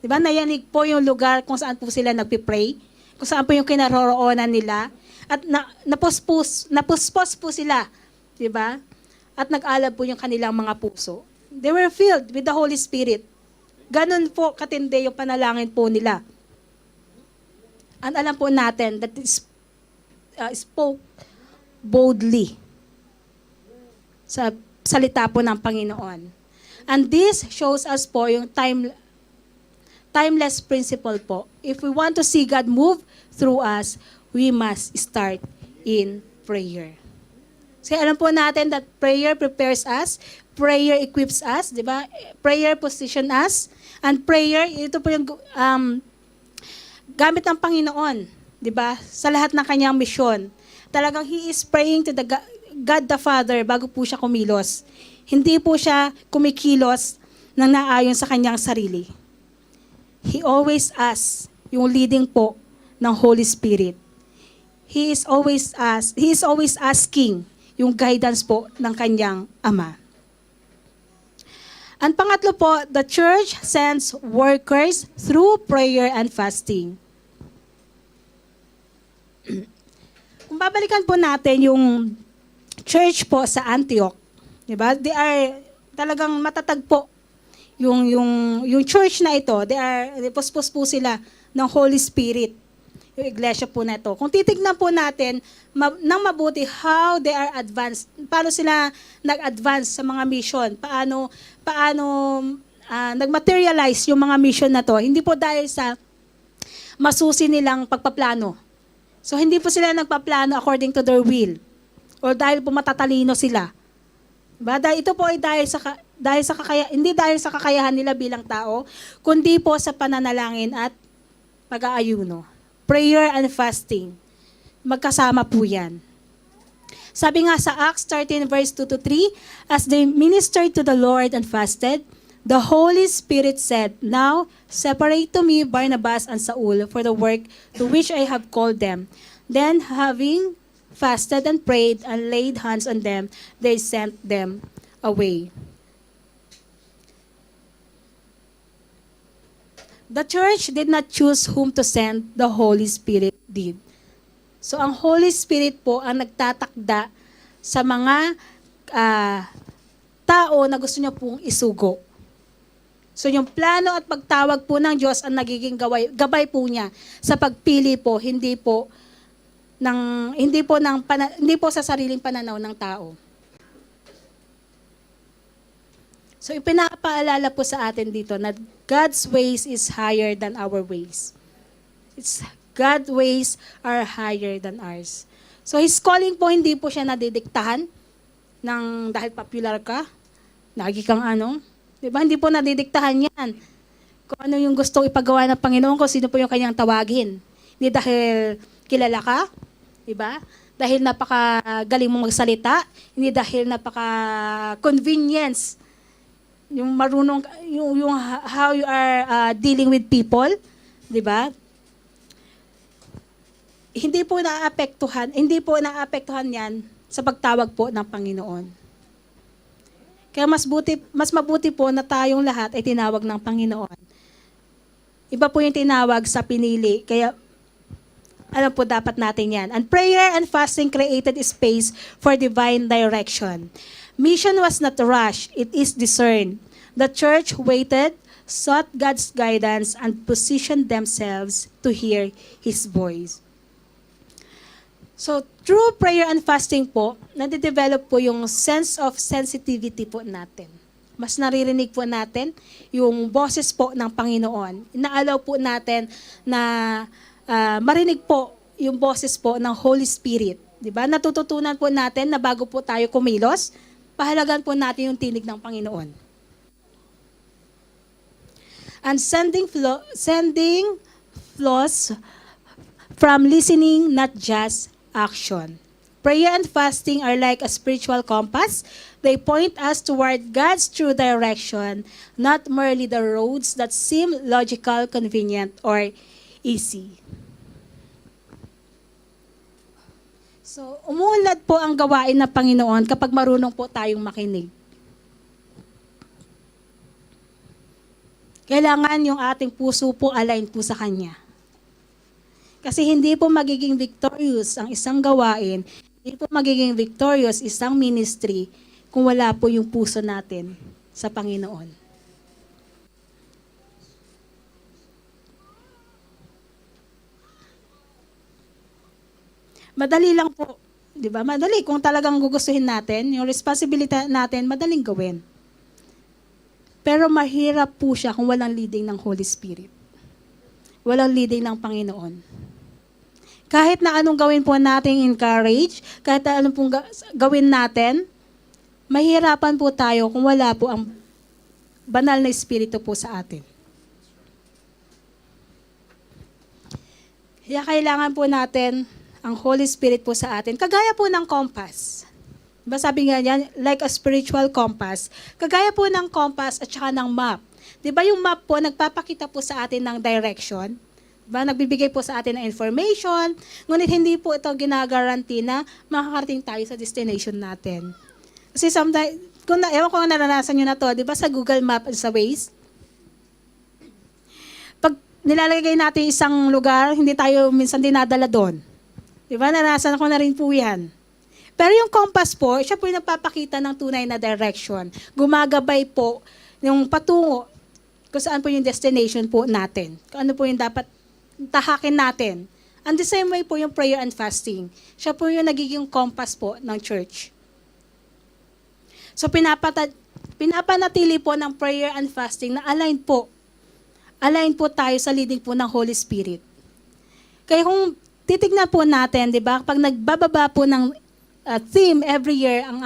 Diba? Nayanig po yung lugar kung saan po sila nagpipray, kung saan po yung kinaroroonan nila, at napuspos po sila. Diba? At nag-alab po yung kanilang mga puso. They were filled with the Holy Spirit. Ganun po katindi yung panalangin po nila. And alam po natin that spoke boldly sa salita po ng Panginoon. And this shows us po yung timeless principle po. If we want to see God move through us, we must start in prayer. Kasi alam po natin that prayer prepares us, prayer equips us, di ba? Prayer position us, and prayer, ito po yung gamit ng Panginoon, di ba? Sa lahat ng kanyang misyon. Talagang He is praying to the God the Father bago po siya kumilos. Hindi po siya kumikilos nang naayon sa kanyang sarili. He always asks yung leading po ng Holy Spirit. He is always asking yung guidance po ng kanyang Ama. Ang pangatlo po, the church sends workers through prayer and fasting. Kung babalikan po natin yung church po sa Antioch, di ba? They are talagang matatag po yung church na ito. Puspos po sila ng Holy Spirit. Yung iglesia po na ito. Kung titignan po natin nang mabuti how they are advanced, paano sila nag-advance sa mga mission, paano nag-materialize yung mga mission na to. Hindi po dahil sa masusi nilang pagpaplano. So, hindi po sila nagpaplano according to their will. Or dahil po matatalino sila. Diba? Dahil ito po ay hindi dahil sa kakayahan nila bilang tao, kundi po sa pananalangin at pag-aayuno. Prayer and fasting. Magkasama po yan. Sabi nga sa Acts 13 verse 2-3, as they ministered to the Lord and fasted, the Holy Spirit said, now separate to me Barnabas and Saul for the work to which I have called them. Then having fasted and prayed and laid hands on them, they sent them away. The church did not choose whom to send, the Holy Spirit did. So ang Holy Spirit po ang nagtatakda sa mga tao na gusto niya pong isugo. So yung plano at pagtawag po ng Diyos ang nagiging gabay po niya sa pagpili po, hindi po sa sariling pananaw ng tao. So ipinapaalala po sa atin dito na God's ways is higher than our ways. God's ways are higher than ours. So His calling po, hindi po siya nadidiktahan dahil popular ka, lagi kang diba? Hindi po nadidiktahan yan. Kung ano yung gustong ipagawa ng Panginoon, kung sino po yung kanyang tawagin. Hindi dahil kilala ka, diba? Dahil napakagaling mong magsalita, hindi dahil napaka-convenience, yung marunong, yung how you are dealing with people, diba? hindi po naapektuhan yan sa pagtawag po ng Panginoon. Kaya mas mabuti po na tayong lahat ay tinawag ng Panginoon. Iba po yung tinawag sa pinili. Kaya alam po dapat natin yan. And prayer and fasting created space for divine direction. Mission was not rushed, it is discerned. The church waited, sought God's guidance, and positioned themselves to hear His voice. So, through prayer and fasting po, nade-develop po yung sense of sensitivity po natin. Mas naririnig po natin yung boses po ng Panginoon. Inaalaw po natin na marinig po yung boses po ng Holy Spirit. Diba? Natututunan po natin na bago po tayo kumilos, pahalagan po natin yung tinig ng Panginoon. And sending flows from listening, not just action. Prayer and fasting are like a spiritual compass. They point us toward God's true direction, not merely the roads that seem logical, convenient, or easy. So, umuunlad po ang gawain ng Panginoon kapag marunong po tayong makinig. Kailangan yung ating puso po align po sa Kanya. Kasi hindi po magiging victorious ang isang gawain, hindi po magiging victorious isang ministry kung wala po yung puso natin sa Panginoon. Madali lang po, di ba? Madali kung talagang gugustuhin natin, yung responsibility natin, madaling gawin. Pero mahirap po siya kung walang leading ng Holy Spirit. Walang leading ng Panginoon. Kahit na anong gawin po natin encourage, kahit na anong pong gawin natin, mahirapan po tayo kung wala po ang banal na Espiritu po sa atin. Kaya kailangan po natin ang Holy Spirit po sa atin. Kagaya po ng compass. Diba sabi nga yan, like a spiritual compass. Kagaya po ng compass at saka ng map. Diba yung map po, nagpapakita po sa atin ng direction. Diba? Nagbibigay po sa atin ng information, ngunit hindi po ito ginagaranti na makakarating tayo sa destination natin. Kasi sometimes, ewan ko kung naranasan nyo na to, di ba sa Google Map at sa Waze, pag nilalagay natin isang lugar, hindi tayo minsan dinadala doon. Di ba? Naranasan ko na rin po yan. Pero yung compass po, siya po yung nagpapakita ng tunay na direction. Gumagabay po yung patungo kung saan po yung destination po natin. Kung ano po yung dapat tahakin natin. And the same way po yung prayer and fasting. Siya po yung nagiging compass po ng church. So pinapanatili po ng prayer and fasting na align po. Align po tayo sa leading po ng Holy Spirit. Kaya kung titignan po natin, di ba, pag nagbababa po ng theme every year, ang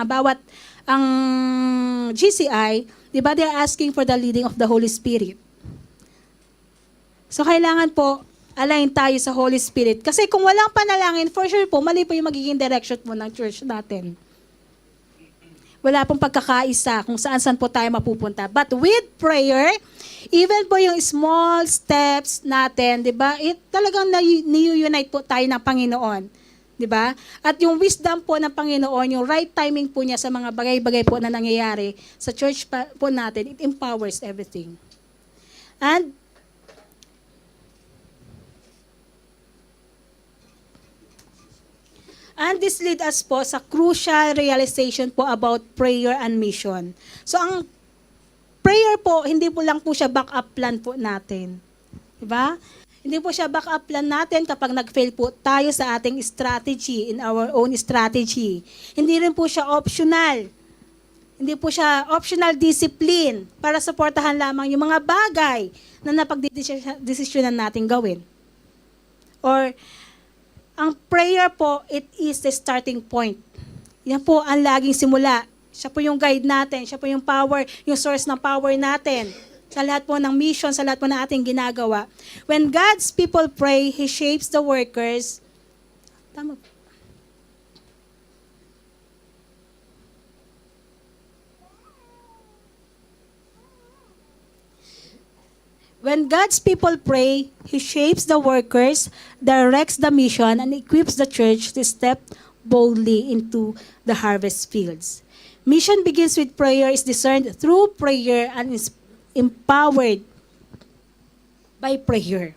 GCI, di ba, they're asking for the leading of the Holy Spirit. So kailangan po, align tayo sa Holy Spirit. Kasi kung walang panalangin, for sure po, mali po yung magiging direction po ng church natin. Wala pong pagkakaisa kung saan po tayo mapupunta. But with prayer, even po yung small steps natin, di ba, talagang ni-unite po tayo ng Panginoon. Di ba? At yung wisdom po ng Panginoon, yung right timing po niya sa mga bagay-bagay po na nangyayari sa church po natin, it empowers everything. And this lead us po sa crucial realization po about prayer and mission. So ang prayer po, hindi po lang po siya backup plan po natin. Diba? Hindi po siya backup plan natin kapag nag-fail po tayo sa ating strategy, in our own strategy. Hindi rin po siya optional. Hindi po siya optional discipline para suportahan lamang yung mga bagay na napagdesisyonan natin gawin. Or ang prayer po, it is the starting point. Yan po ang laging simula. Siya po yung guide natin. Siya po yung power, yung source ng power natin. Sa lahat po ng mission, sa lahat po ng ating ginagawa. When God's people pray, He shapes the workers. Tama. When God's people pray, He shapes the workers, directs the mission, and equips the church to step boldly into the harvest fields. Mission begins with prayer, is discerned through prayer, and is empowered by prayer.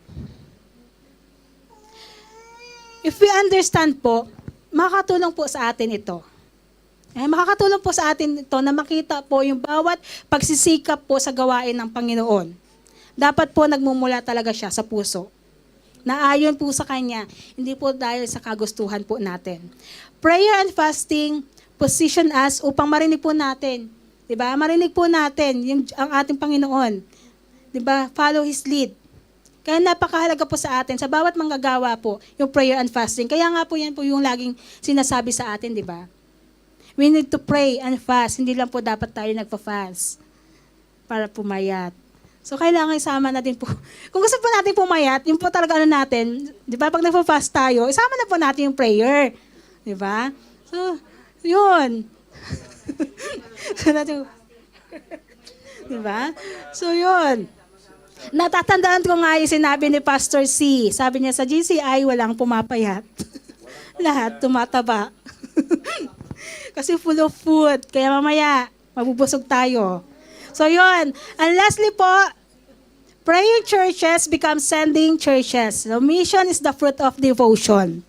If we understand po, makakatulong po sa atin ito. Makakatulong po sa atin ito na makita po yung bawat pagsisikap po sa gawain ng Panginoon. Dapat po nagmumula talaga siya sa puso. Na ayon po sa Kanya, hindi po dahil sa kagustuhan po natin. Prayer and fasting position us upang marinig po natin. Diba? Marinig po natin ang ating Panginoon. Diba? Follow His lead. Kaya napakahalaga po sa atin, sa bawat manggagawa po, yung prayer and fasting. Kaya nga po yan po yung laging sinasabi sa atin, di ba? We need to pray and fast. Hindi lang po dapat tayo nagpa-fast para pumayat. So, kailangan isama natin po. Kung gusto po natin pumayat, yung po talaga natin, di ba, pag nagpa-fast tayo, isama na po natin yung prayer. Di ba? So, yun. Di ba? So, yun. Natatandaan ko nga yung sinabi ni Pastor C. Sabi niya sa GCI, walang pumapayat. Lahat tumataba. Kasi full of food. Kaya mamaya, mabubusog tayo. So yun. And lastly po, praying churches become sending churches. So mission is the fruit of devotion.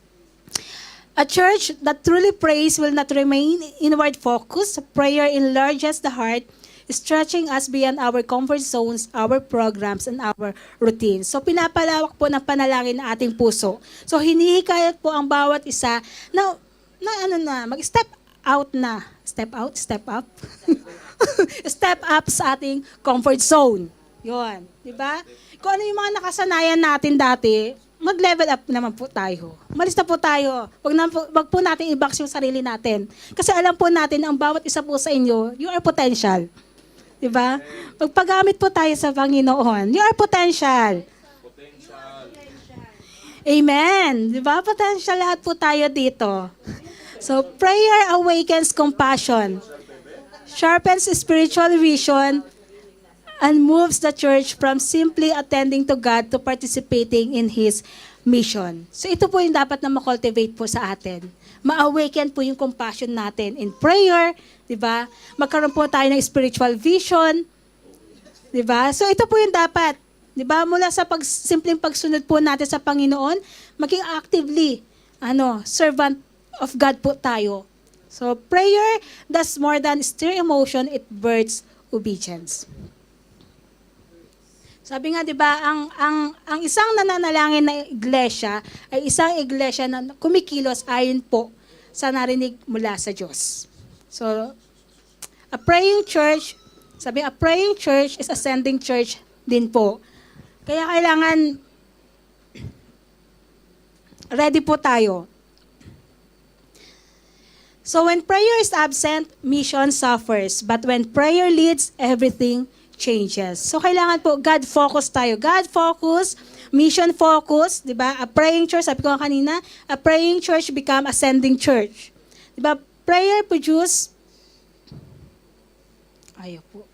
A church that truly prays will not remain inward focused. Prayer enlarges the heart, stretching us beyond our comfort zones, our programs, and our routines. So pinapalawak po ng panalangin ng ating puso. So hinihikayat po ang bawat isa na mag-step out na. Step out, step up. Step up sa ating comfort zone. Yun. Diba? Kung ano yung mga nakasanayan natin dati, mag-level up naman po tayo. Malis na po tayo. Wag po natin i-box yung sarili natin. Kasi alam po natin ang bawat isa po sa inyo, you are potential. Diba? Magpagamit po tayo sa Panginoon. You are potential. Amen. Diba? Potential lahat po tayo dito. So, prayer awakens compassion, sharpens spiritual vision, and moves the church from simply attending to God to participating in His mission. So, ito po yung dapat na ma-cultivate po sa atin. Ma-awaken po yung compassion natin in prayer, di ba? Magkaroon po tayo ng spiritual vision, di ba? So, ito po yung dapat, di ba? Mula sa simpleng pagsunod po natin sa Panginoon, maging actively, servant of God po tayo. So, prayer does more than stir emotion, it births obedience. Sabi nga, 'di ba, ang isang nananalangin na iglesia ay isang iglesia na kumikilos ayon po sa narinig mula sa Diyos. So, a praying church is a sending church din po. Kaya kailangan ready po tayo. So when prayer is absent, mission suffers. But when prayer leads, everything changes. So kailangan po, God focus tayo. God focus, mission focus, di ba? A praying church, sabi ko nga kanina, a praying church become a sending church. Di ba? Prayer produce, ayaw po.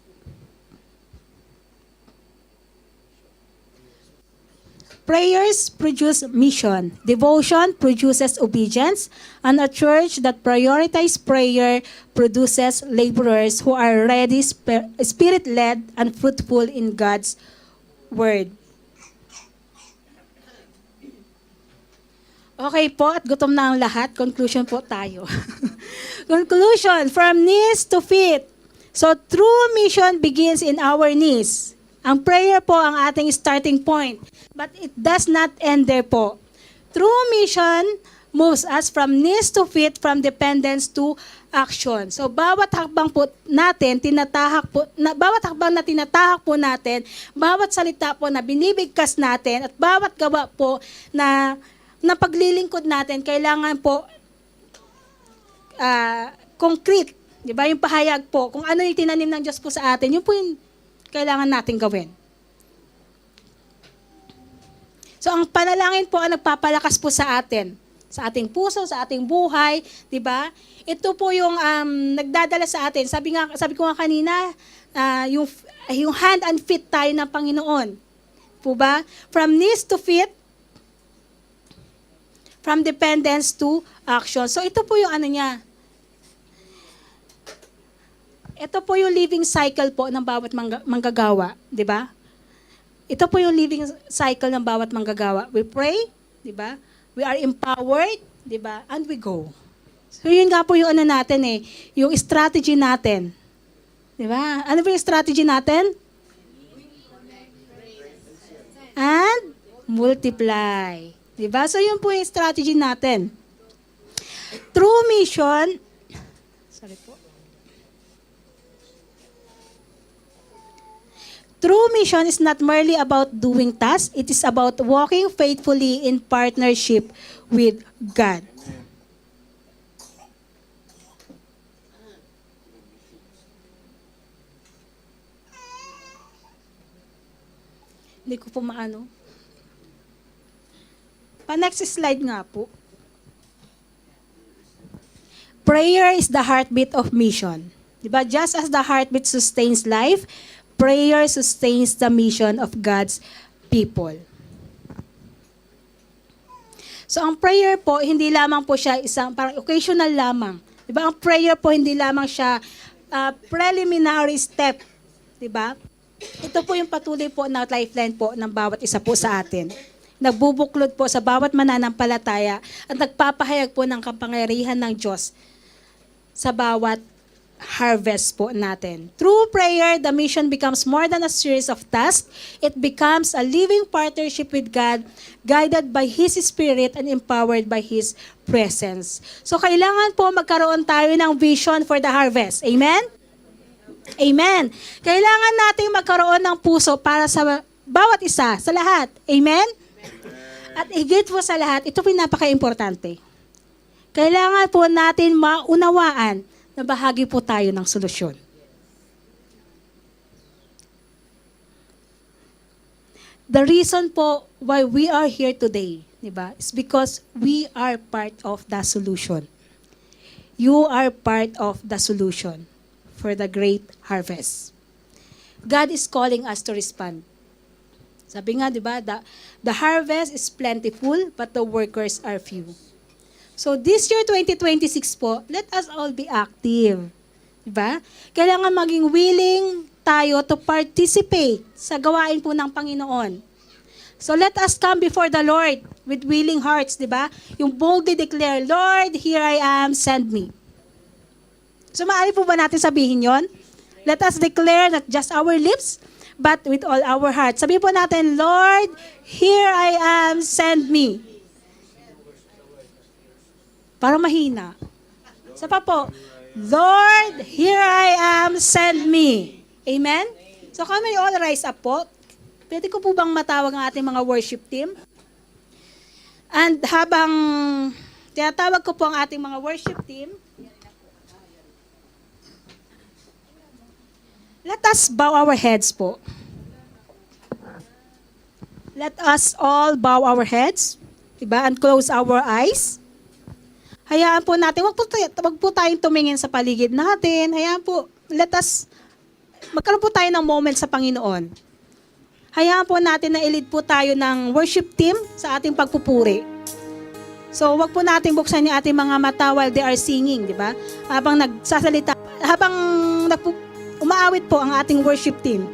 Prayers produce mission. Devotion produces obedience. And a church that prioritizes prayer produces laborers who are ready, spirit-led, and fruitful in God's word. Okay po, at gutom na ang lahat. Conclusion po tayo. Conclusion, from knees to feet. So true mission begins in our knees. Ang prayer po ang ating starting point. But it does not end there po. True mission moves us from knees to feet, from dependence to action. So bawat hakbang po natin, bawat hakbang na tinatahak po natin, bawat salita po na binibigkas natin, at bawat gawa po na paglilingkod natin, kailangan po concrete. Di ba? Yung pahayag po, kung ano yung tinanim ng Diyos po sa atin, yun po yung kailangan natin gawin. So, ang panalangin po ang nagpapalakas po sa atin, sa ating puso, sa ating buhay, 'di ba? Ito po yung nagdadala sa atin. Sabi ko nga kanina, yung hand and feet tayo ng Panginoon. Po ba? From knees to feet, from dependence to action. So ito po yung ano niya. Ito po yung living cycle po ng bawat manggagawa, di ba? Ito po yung living cycle ng bawat manggagawa. We pray, di ba? We are empowered, di ba? And we go. So yun nga po yung ano natin eh, yung strategy natin. Di ba? Ano po yung strategy natin? And multiply. Di ba? So yun po yung strategy natin. True mission, sorry po. True mission is not merely about doing tasks, it is about walking faithfully in partnership with God. Hindi ko po maano. Pa-next slide nga po. Prayer is the heartbeat of mission. Diba? Just as the heartbeat sustains life, prayer sustains the mission of God's people. So ang prayer po, hindi lamang po siya isang parang occasional lamang. Diba? Ang prayer po, hindi lamang siya preliminary step. Diba? Ito po yung patuloy po na lifeline po ng bawat isa po sa atin. Nagbubuklod po sa bawat mananampalataya at nagpapahayag po ng kapangyarihan ng Diyos sa bawat harvest po natin. Through prayer, the mission becomes more than a series of tasks. It becomes a living partnership with God, guided by His Spirit and empowered by His presence. So kailangan po magkaroon tayo ng vision for the harvest. Amen? Amen. Kailangan natin magkaroon ng puso para sa bawat isa, sa lahat. Amen? At higit po sa lahat, ito po yung napaka-importante. Kailangan po natin maunawaan na bahagi po tayo ng solusyon. The reason po why we are here today, di ba, is because we are part of the solution. You are part of the solution for the great harvest. God is calling us to respond. Sabi nga, di ba, the harvest is plentiful, but the workers are few. So this year, 2026 po, let us all be active. Diba? Kailangan maging willing tayo to participate sa gawain po ng Panginoon. So let us come before the Lord with willing hearts, diba? Yung boldly declare, Lord, here I am, send me. So maaari po ba natin sabihin yon? Let us declare not just our lips, but with all our hearts. Sabihin po natin, Lord, here I am, send me. Para mahina. Sa pa po, Lord, here I am, send me. Amen? So kami all rise up po. Pwede ko po bang matawag ang ating mga worship team? And habang tinatawag ko po ang ating mga worship team, let us bow our heads po. Let us all bow our heads, diba? And close our eyes. Hayaan po natin, wag po tayong tumingin sa paligid natin. Hayaan po, magkaroon po tayo ng moment sa Panginoon. Hayaan po natin na i-lead po tayo ng worship team sa ating pagpupuri. So, wag po natin buksan yung ating mga mata while they are singing, di ba? Habang nagsasalita, habang umaawit po ang ating worship team.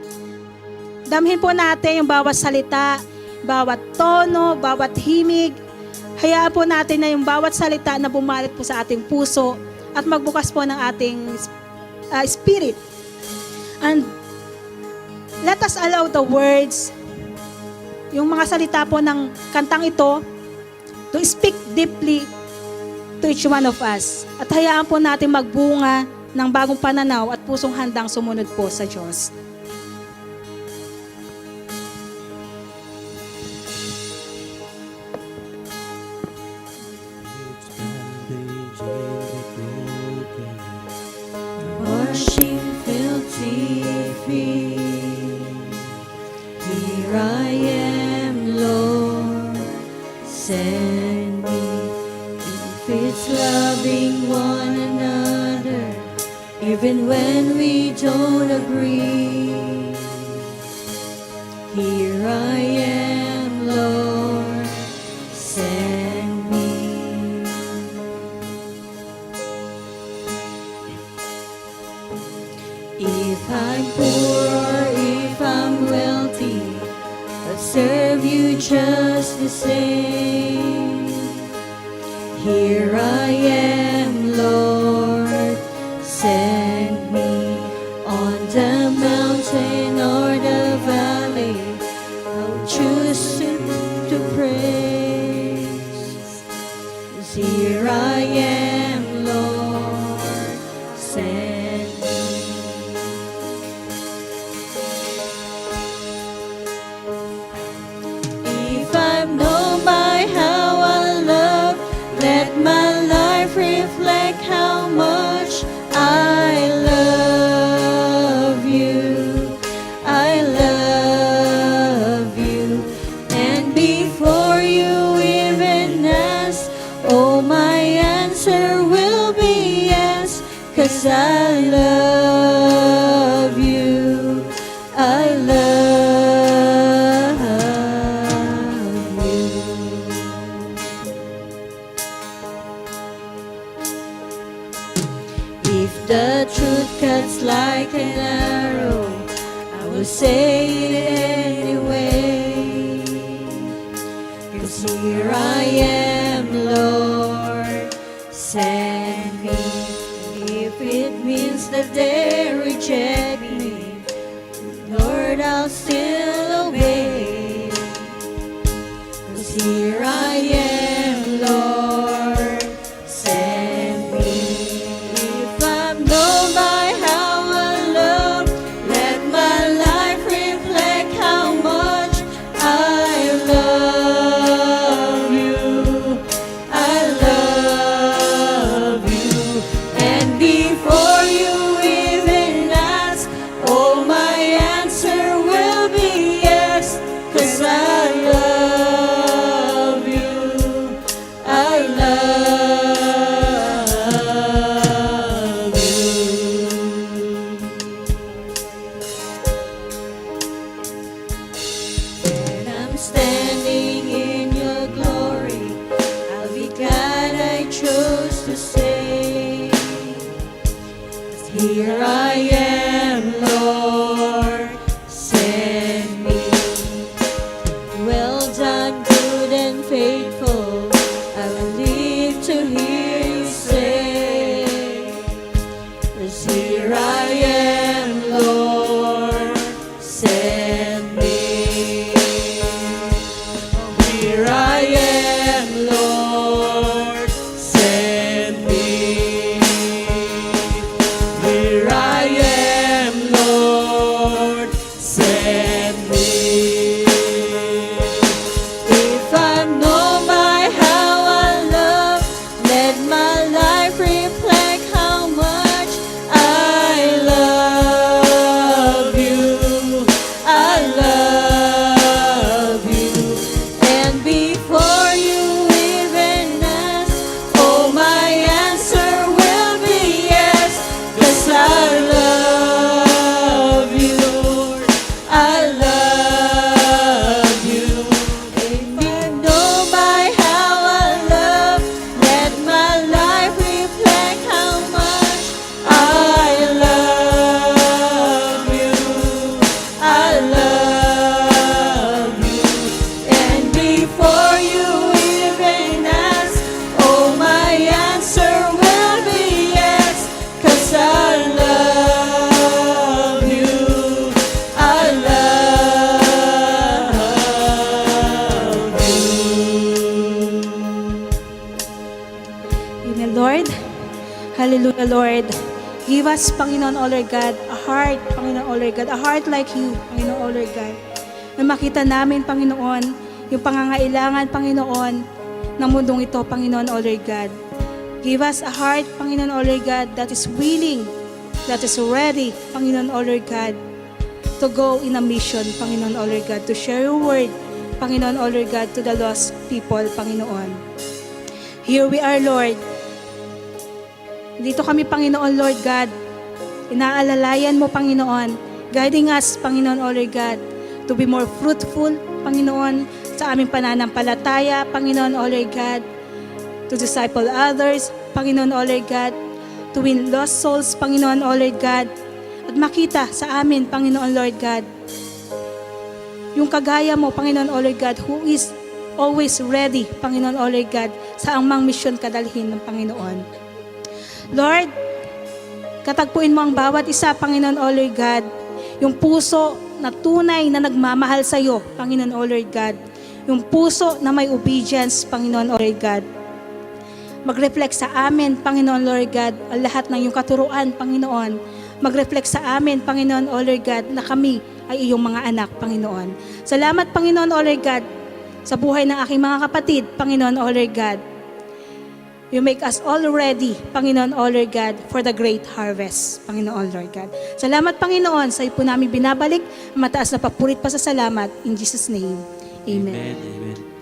Damhin po natin yung bawat salita, bawat tono, bawat himig. Hayaan po natin na yung bawat salita na bumalit po sa ating puso at magbukas po ng ating spirit. And let us allow the words, yung mga salita po ng kantang ito, to speak deeply to each one of us. At hayaan po natin magbunga ng bagong pananaw at pusong handang sumunod po sa Diyos. Washing filthy feet. Here I am, Lord, send me. If it's loving one another, even when we don't agree. Here I am, Lord, send me. If I'm poor or if I'm wealthy, I'll serve you just the same. Here I am, Lord, send me. On the mountain or the valley, I'll choose to praise. 'Cause here I am, Lord, send me. If I'm known by how I love, let my life reflect how much I love you. I love you. And before you even ask, oh, my answer will be yes. 'Cause I love you. I love you. If the truth cuts like an arrow, I will say it anyway. 'Cause here I am, Lord, send me. If it means that they reject me, Lord, I'll still obey. 'Cause here I am, Lord, send me. If I'm known by how I love, let my life reflect how much I love you. I love you. And before you even ask, oh, my answer will be yes. 'Cause I love you. I love you. When I'm standing in your glory, I'll be glad I chose to stay. 'Cause here I am, Lord, send me. Well done, good and faithful, I will live to hear you say. 'Cause here I am, Lord, send me. Here I am, Lord, send me. Here I am, Lord, send me. If I'm known by how I love, let my life reflect how much I love you. I love you. And before you even ask, oh, my answer will be yes. 'Cause I love you, Lord. I love you. If I'm known by how I love, let my life reflect how much I love you. I love you. And before you even ask, oh, my answer will be yes. 'Cause I love you. I love you. Amen, Lord. Hallelujah, Lord. Give us, Panginoon, O Lord God, a heart, Panginoon, O Lord God, a heart like you, Panginoon, O Lord God. Na makita namin, Panginoon, yung pangangailangan, Panginoon, ng mundong ito, Panginoon, O Lord God. Give us a heart, Panginoon, O Lord God, that is willing, that is ready, Panginoon, O Lord God, to go in a mission, Panginoon, O Lord God, to share your word, Panginoon, O Lord God, to the lost people, Panginoon. Here we are, Lord. Dito kami, Panginoon, Lord God. Inaalalayan mo, Panginoon. Guiding us, Panginoon, O Lord God, to be more fruitful, Panginoon, sa aming pananampalataya, Panginoon, O Lord God, to disciple others, Panginoon, O Lord God, to win lost souls, Panginoon, O Lord God, at makita sa amin, Panginoon, Lord God, yung kagaya mo, Panginoon, O Lord God, who is always ready, Panginoon, O Lord God, sa angmang misyon kadalhin ng Panginoon. Lord, katagpuin mo ang bawat isa, Panginoon, O Lord God, yung puso na tunay na nagmamahal sa iyo, Panginoon, O Lord God, yung puso na may obedience, Panginoon, O Lord God. Mag-reflect sa amin, Panginoon, Lord God, ang lahat ng iyong katuruan, Panginoon. Mag-reflect sa amin, Panginoon, O Lord God, na kami ay iyong mga anak, Panginoon. Salamat, Panginoon, O Lord God, sa buhay ng aking mga kapatid, Panginoon, O Lord God. You make us all ready, Panginoon, O Lord God, for the great harvest, Panginoon, Lord God. Salamat, Panginoon, sa iyo po namin binabalik ang mataas na papurit pa sa salamat. In Jesus' name, Amen. Amen.